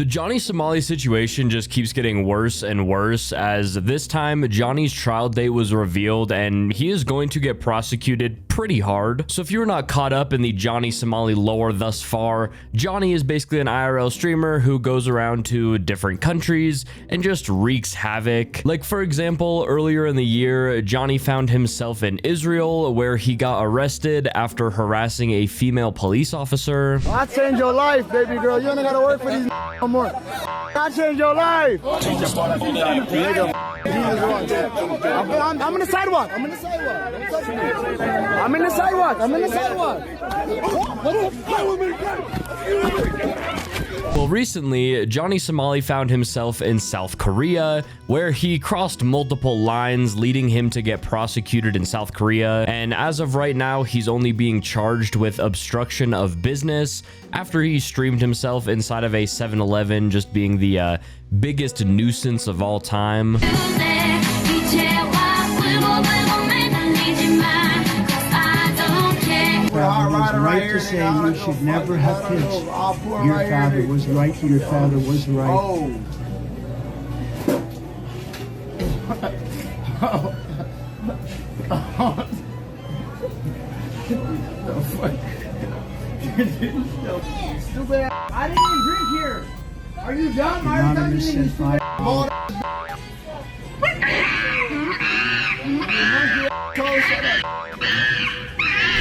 The Johnny Somali situation just keeps getting worse and worse, as this time Johnny's trial date was revealed and he is going to get prosecuted pretty hard. So if you're not caught up in the Johnny Somali lore thus far, Johnny is basically an IRL streamer who goes around to different countries and just wreaks havoc. Like for example, earlier in the year, Johnny found himself in Israel where he got arrested after harassing a female police officer. I changed your life, baby girl. You ain't gotta work for these no more. I changed your life. I'm in the sidewalk. I'm in the sidewalk. I'm in the sidewalk. I'm in the sidewalk. Well, recently, Johnny Somali found himself in South Korea, where he crossed multiple lines, leading him to get prosecuted in South Korea. And as of right now, he's only being charged with obstruction of business after he streamed himself inside of a 7-Eleven, just being the biggest nuisance of all time. Was right to say you should never have kids. Your father was right. Your father was right. Stupid. I didn't even drink here. Are you dumb? I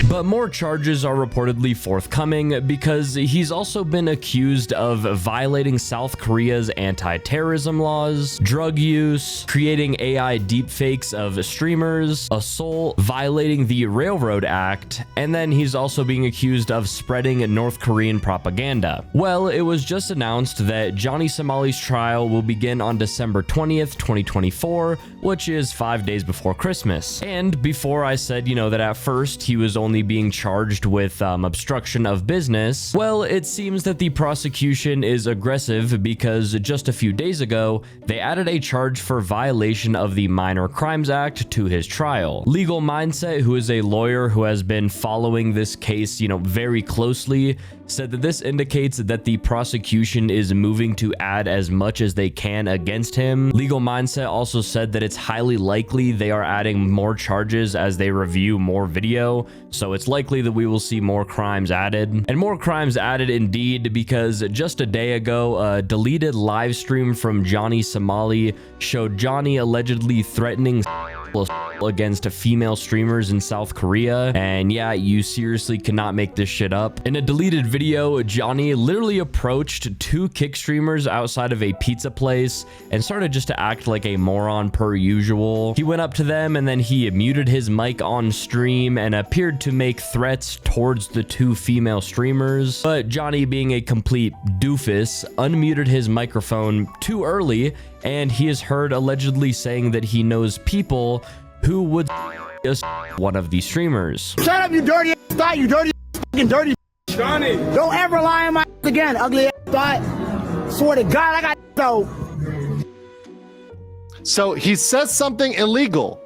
But more charges are reportedly forthcoming because he's also been accused of violating South Korea's anti-terrorism laws, drug use, creating AI deepfakes of streamers, assault, violating the Railroad Act, and then he's also being accused of spreading North Korean propaganda. Well, it was just announced that Johnny Somali's trial will begin on December 20th, 2024, which is 5 days before Christmas. And before I said, that at first he was only being charged with obstruction of business, well, it seems that the prosecution is aggressive because just a few days ago, they added a charge for violation of the Minor Crimes Act to his trial. Legal Mindset, who is a lawyer who has been following this case, very closely, said that this indicates that the prosecution is moving to add as much as they can against him. Legal Mindset also said that it's highly likely they are adding more charges as they review more video, so it's likely that we will see more crimes added. And more crimes added indeed, because just a day ago, a deleted live stream from Johnny Somali showed Johnny allegedly threatening against female streamers in South Korea, and yeah, you seriously cannot make this shit up. In a deleted video, Johnny literally approached two kick streamers outside of a pizza place and started just to act like a moron per usual. He went up to them and then he muted his mic on stream and appeared to make threats towards the two female streamers, but Johnny, being a complete doofus, unmuted his microphone too early, and he is heard allegedly saying that he knows people who would one of the streamers. Shut up, you dirty thought, you dirty fucking dirty Johnny. Don't ever lie in my again, ugly ass thought. Swear to God, I got so. So he says something illegal.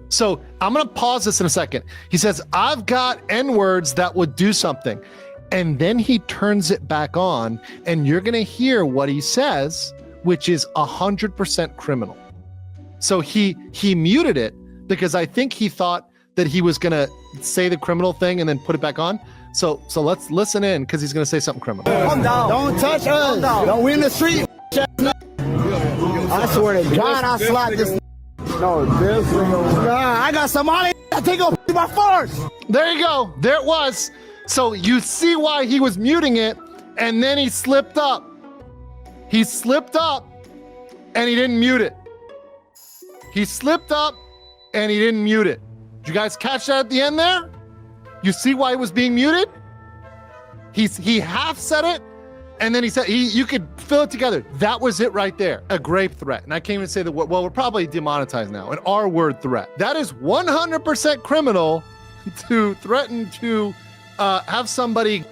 So I'm gonna pause this in a second. He says, I've got N-words that would do something. And then he turns it back on, and you're gonna hear what he says, which is 100% criminal. So he muted it because I think he thought that he was gonna say the criminal thing and then put it back on. So let's listen in, because he's gonna say something criminal. Calm down. Don't touch us. Don't we in the street. I swear to God, I slap this. No, this. I got Somali. I take off by force. There you go. There it was. So you see why he was muting it, and then he slipped up. He slipped up, and he didn't mute it. He slipped up, and he didn't mute it. Did you guys catch that at the end there? You see why it was being muted? He half said it, and then he said, you could fill it together. That was it right there. A grave threat. And I can't even say the word. Well, we're probably demonetized now. An R-word threat. That is 100% criminal to threaten to have somebody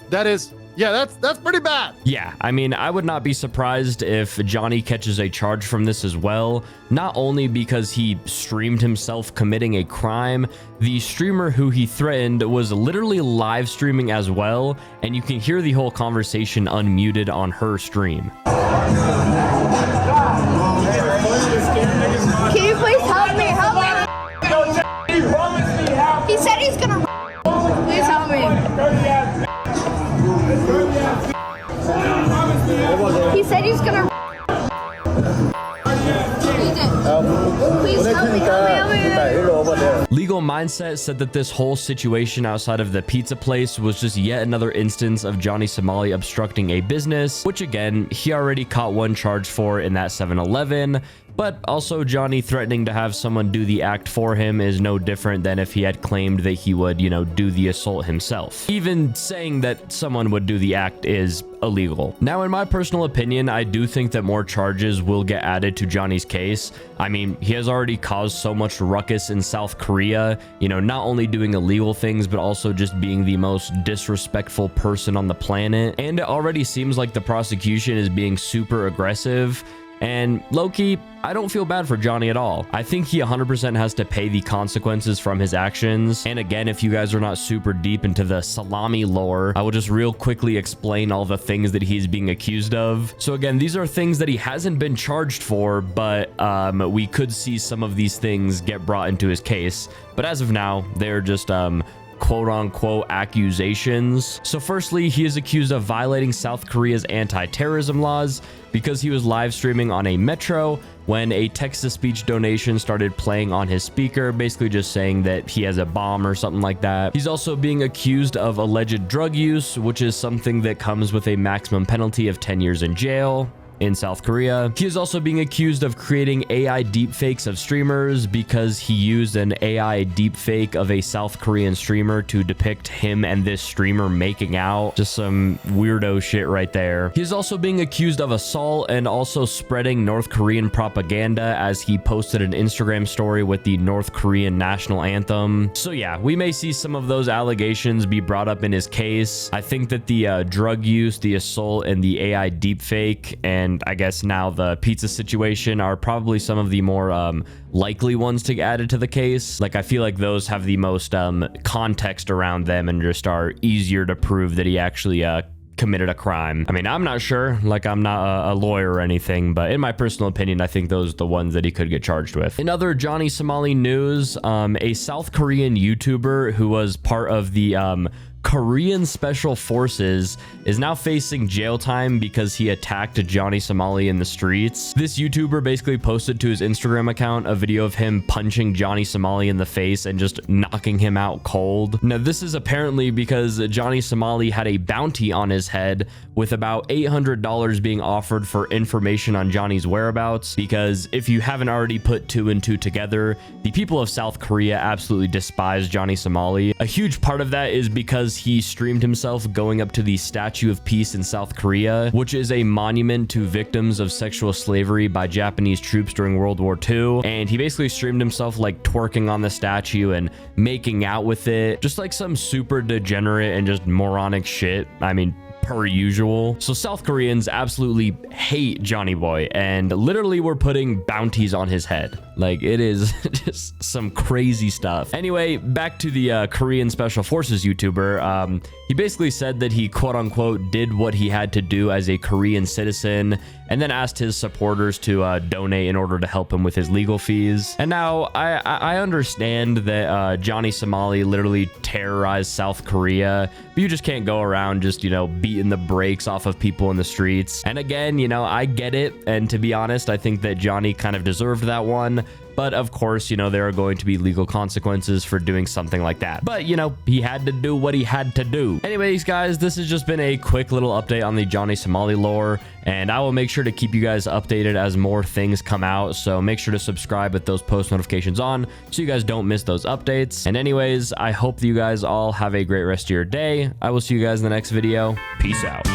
that is, Yeah, that's pretty bad. Yeah, I mean, I would not be surprised if Johnny catches a charge from this as well, not only because he streamed himself committing a crime, the streamer who he threatened was literally live streaming as well, and you can hear the whole conversation unmuted on her stream. Can you please help me? Help me! He said he's gonna. Please help me. He said he's gonna. Please help me. Legal Mindset said that this whole situation outside of the pizza place was just yet another instance of Johnny Somali obstructing a business, which again, he already caught one charge for in that 7-Eleven. But also Johnny threatening to have someone do the act for him is no different than if he had claimed that he would, do the assault himself. Even saying that someone would do the act is illegal. Now, in my personal opinion, I do think that more charges will get added to Johnny's case. I mean, he has already caused so much ruckus in South Korea, not only doing illegal things, but also just being the most disrespectful person on the planet. And it already seems like the prosecution is being super aggressive. And low-key, I don't feel bad for Johnny at all. I think he 100% has to pay the consequences from his actions. And again, if you guys are not super deep into the salami lore, I will just real quickly explain all the things that he's being accused of. So again, these are things that he hasn't been charged for, but we could see some of these things get brought into his case. But as of now, they're just quote-unquote accusations. So firstly, he is accused of violating South Korea's anti-terrorism laws because he was live streaming on a metro when a text-to-speech donation started playing on his speaker, basically just saying that he has a bomb or something like that. He's also being accused of alleged drug use, which is something that comes with a maximum penalty of 10 years in jail in South Korea. He is also being accused of creating AI deepfakes of streamers because he used an AI deepfake of a South Korean streamer to depict him and this streamer making out. Just some weirdo shit right there. He is also being accused of assault and also spreading North Korean propaganda as he posted an Instagram story with the North Korean national anthem. So yeah, we may see some of those allegations be brought up in his case. I think that the drug use, the assault, and the AI deepfake, and I guess now the pizza situation are probably some of the more likely ones to get added to the case. Like, I feel like those have the most context around them and just are easier to prove that he actually committed a crime. I mean, I'm not sure, like I'm not a lawyer or anything, but in my personal opinion, I think those are the ones that he could get charged with. In other Johnny Somali news, a South Korean YouTuber who was part of the Korean Special Forces is now facing jail time because he attacked Johnny Somali in the streets. This YouTuber basically posted to his Instagram account a video of him punching Johnny Somali in the face and just knocking him out cold. Now, this is apparently because Johnny Somali had a bounty on his head with about $800 being offered for information on Johnny's whereabouts, because if you haven't already put two and two together, the people of South Korea absolutely despise Johnny Somali. A huge part of that is because he streamed himself going up to the Statue of Peace in South Korea, which is a monument to victims of sexual slavery by Japanese troops during World War II. And he basically streamed himself like twerking on the statue and making out with it, just like some super degenerate and just moronic shit. I mean, per usual. So South Koreans absolutely hate Johnny Boy and literally were putting bounties on his head. Like, it is just some crazy stuff. Anyway, back to the Korean Special Forces YouTuber. He basically said that he quote unquote did what he had to do as a Korean citizen and then asked his supporters to donate in order to help him with his legal fees. And now I understand that Johnny Somali literally terrorized South Korea, but you just can't go around just, beating the brakes off of people in the streets. And again, I get it. And to be honest, I think that Johnny kind of deserved that one. But of course, there are going to be legal consequences for doing something like that. But, he had to do what he had to do. Anyways, guys, this has just been a quick little update on the Johnny Somali lore, and I will make sure to keep you guys updated as more things come out. So make sure to subscribe with those post notifications on so you guys don't miss those updates. And anyways, I hope that you guys all have a great rest of your day. I will see you guys in the next video. Peace out.